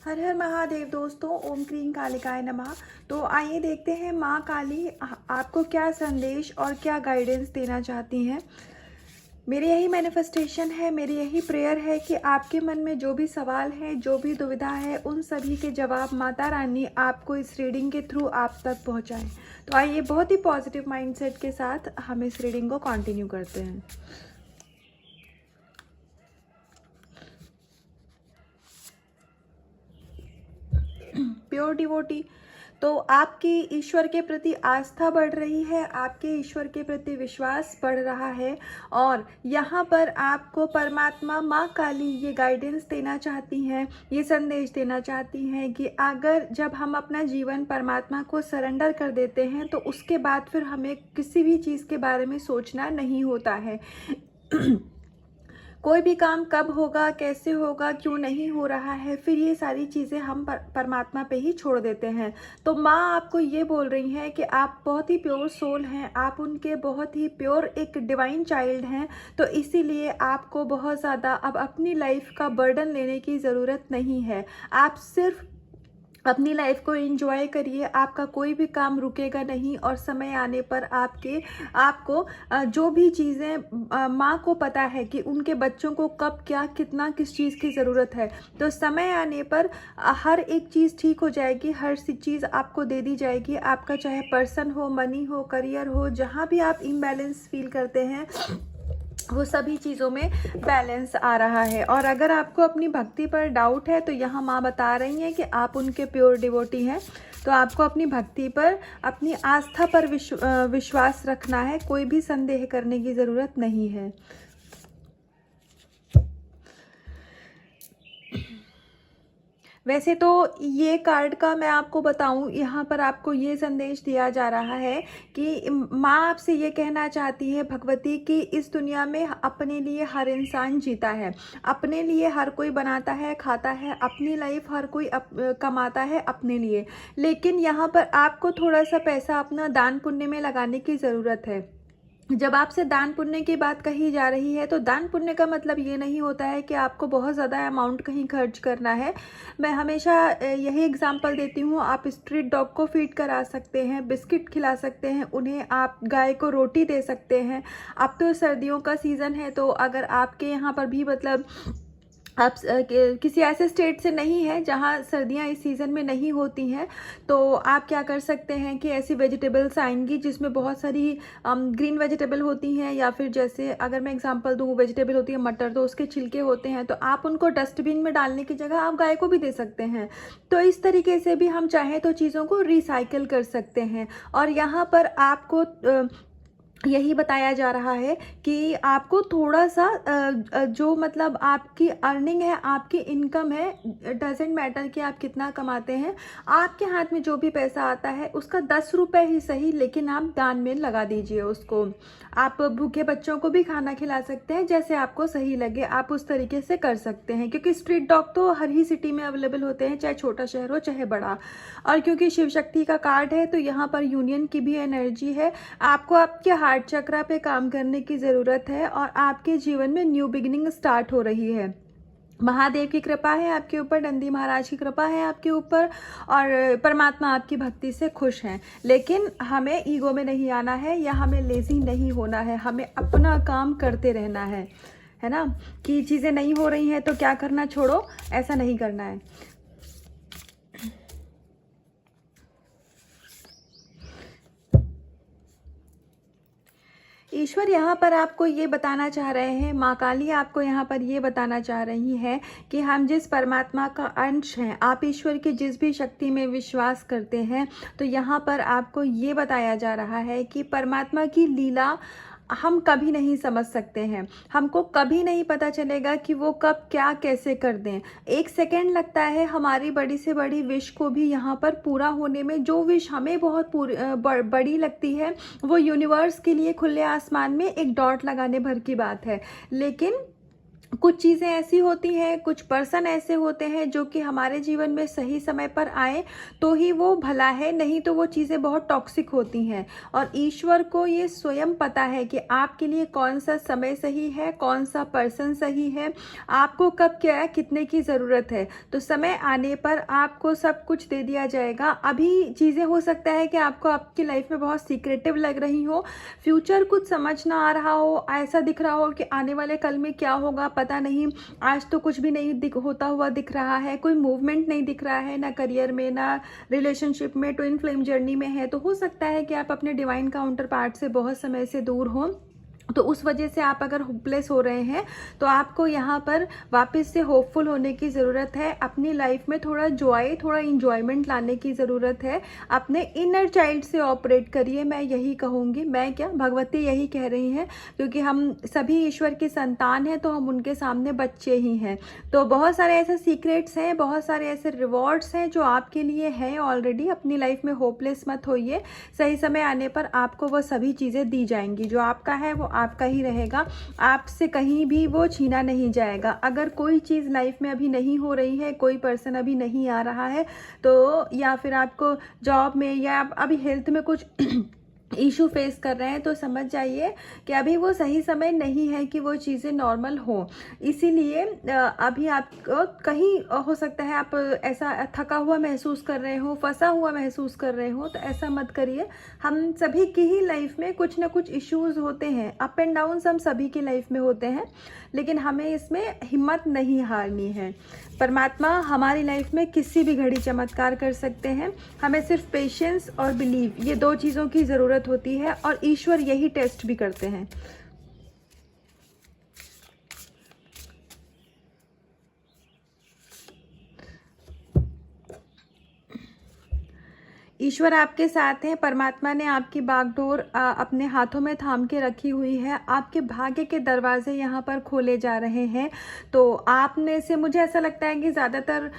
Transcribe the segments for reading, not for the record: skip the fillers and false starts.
हर हर महादेव दोस्तों, ओम क्रीं कालिकाय नमः। तो आइए देखते हैं माँ काली आपको क्या संदेश और क्या गाइडेंस देना चाहती हैं। मेरी यही मैनिफेस्टेशन है, मेरी यही प्रेयर है कि आपके मन में जो भी सवाल है, जो भी दुविधा है, उन सभी के जवाब माता रानी आपको इस रीडिंग के थ्रू आप तक पहुँचाएँ। तो आइए बहुत ही पॉजिटिव माइंडसेट के साथ हम इस रीडिंग को कंटिन्यू करते हैं। प्योर डिवोटी, तो आपकी ईश्वर के प्रति आस्था बढ़ रही है, आपके ईश्वर के प्रति विश्वास बढ़ रहा है। और यहाँ पर आपको परमात्मा माँ काली ये गाइडेंस देना चाहती हैं, ये संदेश देना चाहती हैं कि अगर जब हम अपना जीवन परमात्मा को सरेंडर कर देते हैं तो उसके बाद फिर हमें किसी भी चीज़ के बारे में सोचना नहीं होता है। कोई भी काम कब होगा, कैसे होगा, क्यों नहीं हो रहा है, फिर ये सारी चीज़ें हम परमात्मा पे ही छोड़ देते हैं। तो माँ आपको ये बोल रही हैं कि आप बहुत ही प्योर सोल हैं, आप उनके बहुत ही प्योर एक डिवाइन चाइल्ड हैं। तो इसीलिए आपको बहुत ज़्यादा अब अपनी लाइफ का बर्डन लेने की ज़रूरत नहीं है। आप सिर्फ अपनी लाइफ को एंजॉय करिए, आपका कोई भी काम रुकेगा नहीं। और समय आने पर आपको जो भी चीज़ें माँ को पता है कि उनके बच्चों को कब क्या कितना किस चीज़ की ज़रूरत है, तो समय आने पर हर एक चीज़ ठीक हो जाएगी, हर चीज़ आपको दे दी जाएगी। आपका चाहे पर्सन हो, मनी हो, करियर हो, जहाँ भी आप इम्बैलेंस फील करते हैं वो सभी चीज़ों में बैलेंस आ रहा है। और अगर आपको अपनी भक्ति पर डाउट है तो यहाँ माँ बता रही हैं कि आप उनके प्योर डिवोटी हैं, तो आपको अपनी भक्ति पर, अपनी आस्था पर विश्वास रखना है, कोई भी संदेह करने की ज़रूरत नहीं है। वैसे तो ये कार्ड का मैं आपको बताऊं, यहाँ पर आपको ये संदेश दिया जा रहा है कि माँ आपसे ये कहना चाहती है भगवती कि इस दुनिया में अपने लिए हर इंसान जीता है, अपने लिए हर कोई बनाता है, खाता है, अपनी लाइफ हर कोई कमाता है अपने लिए। लेकिन यहाँ पर आपको थोड़ा सा पैसा अपना दान पुण्य में लगाने की ज़रूरत है। जब आपसे दान पुण्य की बात कही जा रही है तो दान पुण्य का मतलब ये नहीं होता है कि आपको बहुत ज़्यादा अमाउंट कहीं खर्च करना है। मैं हमेशा यही एग्जांपल देती हूँ, आप स्ट्रीट डॉग को फीड करा सकते हैं, बिस्किट खिला सकते हैं उन्हें, आप गाय को रोटी दे सकते हैं। अब तो सर्दियों का सीज़न है, तो अगर आपके यहाँ पर भी मतलब आप किसी ऐसे स्टेट से नहीं है जहाँ सर्दियाँ इस सीज़न में नहीं होती हैं, तो आप क्या कर सकते हैं कि ऐसी वेजिटेबल्स आएंगी जिसमें बहुत सारी ग्रीन वेजिटेबल होती हैं, या फिर जैसे अगर मैं एग्जांपल दूँ, वेजिटेबल होती है मटर, तो उसके छिलके होते हैं, तो आप उनको डस्टबिन में डालने की जगह आप गाय को भी दे सकते हैं। तो इस तरीके से भी हम चाहें तो चीज़ों को रिसाइकिल कर सकते हैं। और यहाँ पर आपको यही बताया जा रहा है कि आपको थोड़ा सा जो मतलब आपकी अर्निंग है, आपकी इनकम है, डजेंट मैटर कि आप कितना कमाते हैं, आपके हाथ में जो भी पैसा आता है उसका 10 रुपये ही सही, लेकिन आप दान में लगा दीजिए उसको। आप भूखे बच्चों को भी खाना खिला सकते हैं, जैसे आपको सही लगे आप उस तरीके से कर सकते हैं। क्योंकि स्ट्रीट डॉग तो हर ही सिटी में अवेलेबल होते हैं, चाहे छोटा शहर हो चाहे बड़ा। और क्योंकि शिव शक्ति का कार्ड है तो यहाँ पर यूनियन की भी एनर्जी है। आपको आपके हार्ट चक्रा पे काम करने की ज़रूरत है और आपके जीवन में न्यू बिगिनिंग स्टार्ट हो रही है। महादेव की कृपा है आपके ऊपर, नंदी महाराज की कृपा है आपके ऊपर, और परमात्मा आपकी भक्ति से खुश हैं। लेकिन हमें ईगो में नहीं आना है या हमें लेजी नहीं होना है, हमें अपना काम करते रहना है ना। कि चीज़ें नहीं हो रही हैं तो क्या करना, छोड़ो, ऐसा नहीं करना है। ईश्वर यहाँ पर आपको ये बताना चाह रहे हैं, माँ काली आपको यहाँ पर ये बताना चाह रही है कि हम जिस परमात्मा का अंश हैं, आप ईश्वर की जिस भी शक्ति में विश्वास करते हैं, तो यहाँ पर आपको ये बताया जा रहा है कि परमात्मा की लीला हम कभी नहीं समझ सकते हैं। हमको कभी नहीं पता चलेगा कि वो कब क्या कैसे कर दें। एक सेकेंड लगता है हमारी बड़ी से बड़ी विश को भी यहाँ पर पूरा होने में। जो विश हमें बहुत बड़ी लगती है वो यूनिवर्स के लिए खुले आसमान में एक डॉट लगाने भर की बात है। लेकिन कुछ चीज़ें ऐसी होती हैं, कुछ पर्सन ऐसे होते हैं जो कि हमारे जीवन में सही समय पर आए तो ही वो भला है, नहीं तो वो चीज़ें बहुत टॉक्सिक होती हैं। और ईश्वर को ये स्वयं पता है कि आपके लिए कौन सा समय सही है, कौन सा पर्सन सही है, आपको कब क्या कितने की ज़रूरत है। तो समय आने पर आपको सब कुछ दे दिया जाएगा। अभी चीज़ें हो सकता है कि आपको आपकी लाइफ में बहुत सीक्रेटिव लग रही हो, फ्यूचर कुछ समझ ना आ रहा हो, ऐसा दिख रहा हो कि आने वाले कल में क्या होगा पता नहीं, आज तो कुछ भी नहीं होता हुआ दिख रहा है, कोई मूवमेंट नहीं दिख रहा है, ना करियर में ना रिलेशनशिप में, ट्विन फ्लेम जर्नी में है, तो हो सकता है कि आप अपने डिवाइन काउंटर पार्ट से बहुत समय से दूर हों। तो उस वजह से आप अगर होपलेस हो रहे हैं तो आपको यहाँ पर वापस से होपफुल होने की ज़रूरत है। अपनी लाइफ में थोड़ा जॉय, थोड़ा इंजॉयमेंट लाने की ज़रूरत है। अपने इनर चाइल्ड से ऑपरेट करिए, मैं यही कहूँगी। मैं क्या, भगवती यही कह रही हैं, क्योंकि हम सभी ईश्वर की संतान हैं तो हम उनके सामने बच्चे ही हैं। तो बहुत सारे ऐसे सीक्रेट्स हैं, बहुत सारे ऐसे रिवॉर्ड्स हैं जो आपके लिए हैं ऑलरेडी। अपनी लाइफ में होपलेस मत होइए, सही समय आने पर आपको वो सभी चीज़ें दी जाएंगी। जो आपका है वो आपका ही रहेगा, आपसे कहीं भी वो छीना नहीं जाएगा। अगर कोई चीज़ लाइफ में अभी नहीं हो रही है, कोई पर्सन अभी नहीं आ रहा है, तो या फिर आपको जॉब में या आप अभी हेल्थ में कुछ इशू फेस कर रहे हैं, तो समझ जाइए कि अभी वो सही समय नहीं है कि वो चीज़ें नॉर्मल हो। इसीलिए अभी आपको कहीं हो सकता है आप ऐसा थका हुआ महसूस कर रहे हो, फंसा हुआ महसूस कर रहे हो, तो ऐसा मत करिए। हम सभी की ही लाइफ में कुछ ना कुछ इश्यूज होते हैं, अप एंड डाउन्स हम सभी की लाइफ में होते हैं, लेकिन हमें इसमें हिम्मत नहीं हारनी है। परमात्मा हमारी लाइफ में किसी भी घड़ी चमत्कार कर सकते हैं। हमें सिर्फ पेशेंस और बिलीव, ये दो चीज़ों की ज़रूरत होती है, और ईश्वर यही टेस्ट भी करते हैं। ईश्वर आपके साथ हैं। परमात्मा ने आपकी बागडोर अपने हाथों में थाम के रखी हुई है। आपके भाग्य के दरवाजे यहाँ पर खोले जा रहे हैं। तो आप में से मुझे ऐसा लगता है कि ज़्यादातर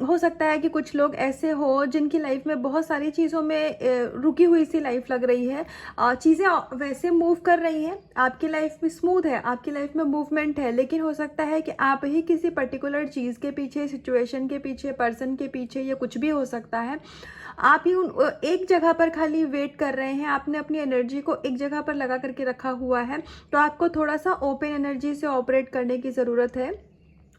हो सकता है कि कुछ लोग ऐसे हो जिनकी लाइफ में बहुत सारी चीज़ों में रुकी हुई सी लाइफ लग रही है। चीज़ें वैसे मूव कर रही हैं, आपकी लाइफ में स्मूथ है, आपकी लाइफ में मूवमेंट है, लेकिन हो सकता है कि आप ही किसी पर्टिकुलर चीज़ के पीछे, सिचुएशन के पीछे, पर्सन के पीछे, या कुछ भी हो सकता है, आप ही एक जगह पर खाली वेट कर रहे हैं। आपने अपनी एनर्जी को एक जगह पर लगा करके रखा हुआ है। तो आपको थोड़ा सा ओपन एनर्जी से ऑपरेट करने की ज़रूरत है।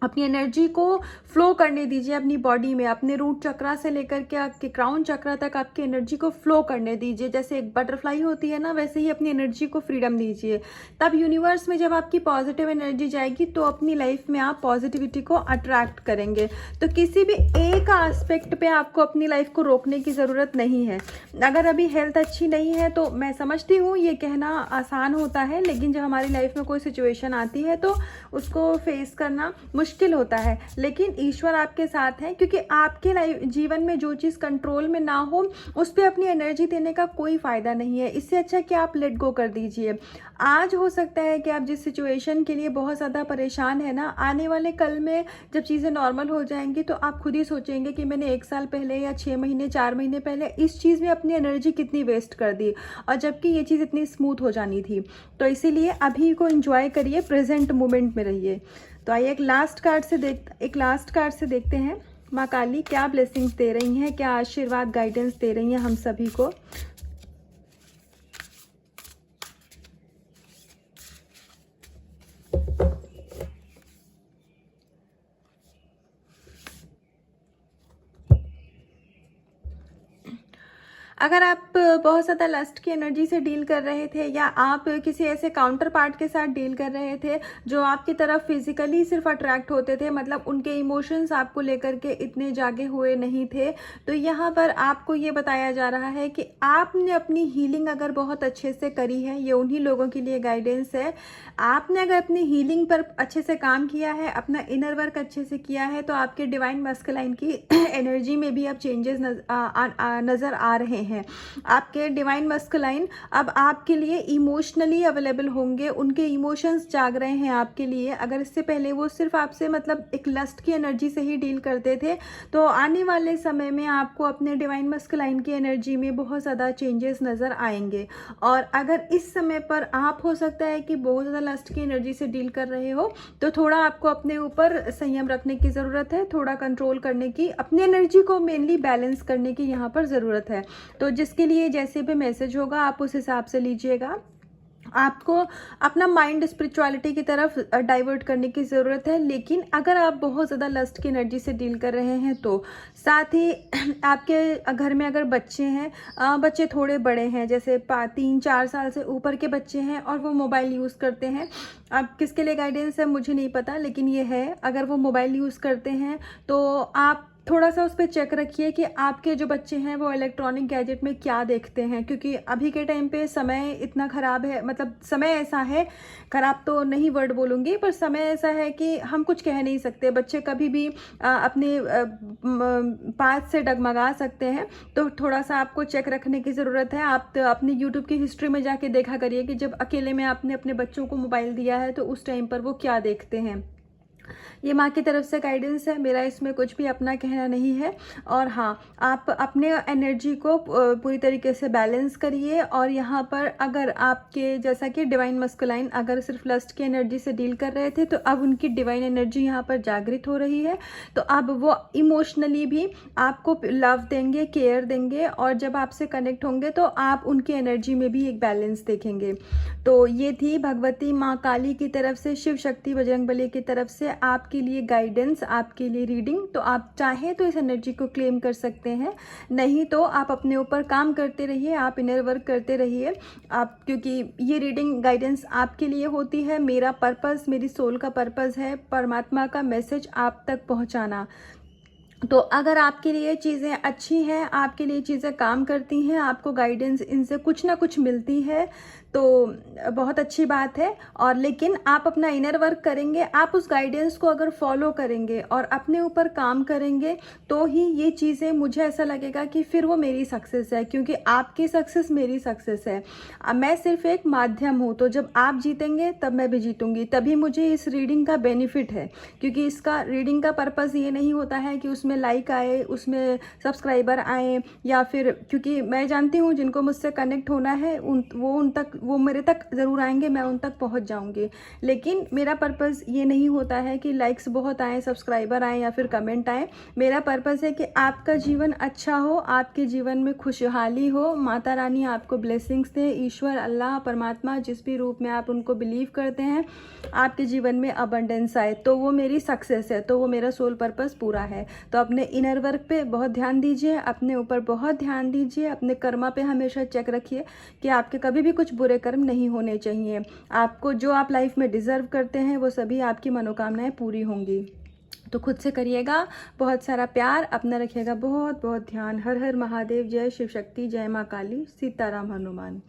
अपनी एनर्जी को फ्लो करने दीजिए अपनी बॉडी में, अपने रूट चक्रा से लेकर के आपके क्राउन चक्रा तक आपकी एनर्जी को फ्लो करने दीजिए। जैसे एक बटरफ्लाई होती है ना, वैसे ही अपनी एनर्जी को फ्रीडम दीजिए। तब यूनिवर्स में जब आपकी पॉजिटिव एनर्जी जाएगी तो अपनी लाइफ में आप पॉजिटिविटी को अट्रैक्ट करेंगे। तो किसी भी एक एस्पेक्ट पे आपको अपनी लाइफ को रोकने की ज़रूरत नहीं है। अगर अभी हेल्थ अच्छी नहीं है तो मैं समझती हूँ ये कहना आसान होता है, लेकिन जब हमारी लाइफ में कोई सिचुएशन आती है तो उसको फेस करना मुश्किल होता है। लेकिन ईश्वर आपके साथ है, क्योंकि आपके लाइफ जीवन में जो चीज़ कंट्रोल में ना हो उस पर अपनी एनर्जी देने का कोई फ़ायदा नहीं है। इससे अच्छा कि आप लेट गो कर दीजिए। आज हो सकता है कि आप जिस सिचुएशन के लिए बहुत ज़्यादा परेशान है ना, आने वाले कल में जब चीज़ें नॉर्मल हो जाएंगी तो आप खुद ही सोचेंगे कि मैंने 1 साल पहले या 6 महीने 4 महीने पहले इस चीज़ में अपनी एनर्जी कितनी वेस्ट कर दी, और जबकि ये चीज़ इतनी स्मूथ हो जानी थी। तो इसीलिए अभी को एंजॉय करिए, प्रेजेंट मोमेंट में रहिए। तो आइए एक लास्ट कार्ड से देखते हैं माँ काली क्या ब्लेसिंग्स दे रही हैं, क्या आशीर्वाद गाइडेंस दे रही हैं हम सभी को। अगर आप बहुत ज़्यादा लस्ट की एनर्जी से डील कर रहे थे, या आप किसी ऐसे काउंटर पार्ट के साथ डील कर रहे थे जो आपकी तरफ फिजिकली सिर्फ अट्रैक्ट होते थे, मतलब उनके इमोशंस आपको लेकर के इतने जागे हुए नहीं थे, तो यहाँ पर आपको ये बताया जा रहा है कि आपने अपनी हीलिंग अगर बहुत अच्छे से करी है, ये उन्हीं लोगों के लिए गाइडेंस है। आपने अगर अपनी हीलिंग पर अच्छे से काम किया है, अपना इनर वर्क अच्छे से किया है, तो आपके डिवाइन मस्कुलाइन की एनर्जी में भी अब चेंजेस नज़र आ रहे हैं। हैं। आपके डिवाइन मस्कुलाइन अब आपके लिए इमोशनली अवेलेबल होंगे, उनके इमोशंस जाग रहे हैं आपके लिए। अगर इससे पहले वो सिर्फ आपसे मतलब एक लस्ट की एनर्जी से ही डील करते थे, तो आने वाले समय में आपको अपने डिवाइन मस्कुलाइन की एनर्जी में बहुत ज़्यादा चेंजेस नज़र आएंगे। और अगर इस समय पर आप हो सकता है कि बहुत ज़्यादा लस्ट की एनर्जी से डील कर रहे हो, तो थोड़ा आपको अपने ऊपर संयम रखने की ज़रूरत है, थोड़ा कंट्रोल करने की, अपनी एनर्जी को मेनली बैलेंस करने की यहाँ पर ज़रूरत है। तो जिसके लिए जैसे भी मैसेज होगा आप उस हिसाब से लीजिएगा। आपको अपना माइंड स्पिरिचुअलिटी की तरफ डाइवर्ट करने की ज़रूरत है। लेकिन अगर आप बहुत ज़्यादा लस्ट की एनर्जी से डील कर रहे हैं, तो साथ ही आपके घर में अगर बच्चे हैं, बच्चे थोड़े बड़े हैं, जैसे 3-4 साल से ऊपर के बच्चे हैं और वो मोबाइल यूज़ करते हैं, अब किसके लिए गाइडेंस है मुझे नहीं पता, लेकिन ये है, अगर वो मोबाइल यूज़ करते हैं तो आप थोड़ा सा उस पर चेक रखिए कि आपके जो बच्चे हैं वो इलेक्ट्रॉनिक गैजेट में क्या देखते हैं। क्योंकि अभी के टाइम पे समय इतना ख़राब है, मतलब समय ऐसा है, ख़राब तो नहीं वर्ड बोलूँगी, पर समय ऐसा है कि हम कुछ कह नहीं सकते। बच्चे कभी भी अपने पास से डगमगा सकते हैं, तो थोड़ा सा आपको चेक रखने की ज़रूरत है। आप अपनी यूट्यूब की हिस्ट्री में जाके देखा करिए कि जब अकेले में आपने अपने बच्चों को मोबाइल दिया है तो उस टाइम पर वो क्या देखते हैं। ये माँ की तरफ से गाइडेंस है, मेरा इसमें कुछ भी अपना कहना नहीं है। और हाँ, आप अपने एनर्जी को पूरी तरीके से बैलेंस करिए। और यहाँ पर अगर आपके जैसा कि डिवाइन मस्कुलाइन अगर सिर्फ लस्ट की एनर्जी से डील कर रहे थे, तो अब उनकी डिवाइन एनर्जी यहाँ पर जागृत हो रही है, तो अब वो इमोशनली भी आपको लव देंगे, केयर देंगे, और जब आपसे कनेक्ट होंगे तो आप उनकी एनर्जी में भी एक बैलेंस देखेंगे। तो ये थी भगवती माँ काली की तरफ से, शिव शक्ति बजरंगबली की तरफ से आपके लिए गाइडेंस, आपके लिए रीडिंग। तो आप चाहें तो इस एनर्जी को क्लेम कर सकते हैं, नहीं तो आप अपने ऊपर काम करते रहिए, आप इनर वर्क करते रहिए आप, क्योंकि ये रीडिंग गाइडेंस आपके लिए होती है। मेरा पर्पस, मेरी सोल का पर्पस है परमात्मा का मैसेज आप तक पहुंचाना। तो अगर आपके लिए चीज़ें अच्छी हैं, आपके लिए चीज़ें काम करती हैं, आपको गाइडेंस इनसे कुछ ना कुछ मिलती है, तो बहुत अच्छी बात है। और लेकिन आप अपना इनर वर्क करेंगे, आप उस गाइडेंस को अगर फॉलो करेंगे और अपने ऊपर काम करेंगे, तो ही ये चीज़ें, मुझे ऐसा लगेगा कि फिर वो मेरी सक्सेस है, क्योंकि आपकी सक्सेस मेरी सक्सेस है। मैं सिर्फ एक माध्यम हूँ, तो जब आप जीतेंगे तब मैं भी जीतूंगी, तभी मुझे इस रीडिंग का बेनिफिट है। क्योंकि इसका रीडिंग का पर्पज़ ये नहीं होता है कि उसमें लाइक आए, उसमें सब्सक्राइबर आए, या फिर, क्योंकि मैं जानती हूँ जिनको मुझसे कनेक्ट होना है वो मेरे तक ज़रूर आएंगे, मैं उन तक पहुँच जाऊँगी। लेकिन मेरा पर्पज़ ये नहीं होता है कि लाइक्स बहुत आए, सब्सक्राइबर आए या फिर कमेंट आए। मेरा पर्पज़ है कि आपका जीवन अच्छा हो, आपके जीवन में खुशहाली हो, माता रानी आपको ब्लेसिंग्स दे, ईश्वर, अल्लाह, परमात्मा, जिस भी रूप में आप उनको बिलीव करते हैं, आपके जीवन में अबंडेंस आए, तो वो मेरी सक्सेस है, तो वो मेरा सोल पर्पज़ पूरा है। तो अपने इनर वर्क पे बहुत ध्यान दीजिए, अपने ऊपर बहुत ध्यान दीजिए, अपने कर्मा पे हमेशा चेक रखिए कि आपके कभी भी कुछ बुरे कर्म नहीं होने चाहिए। आपको जो आप लाइफ में डिज़र्व करते हैं वो सभी आपकी मनोकामनाएं पूरी होंगी। तो खुद से करिएगा बहुत सारा प्यार, अपना रखिएगा बहुत बहुत ध्यान। हर हर महादेव, जय शिव शक्ति, जय माँ काली, सीताराम हनुमान।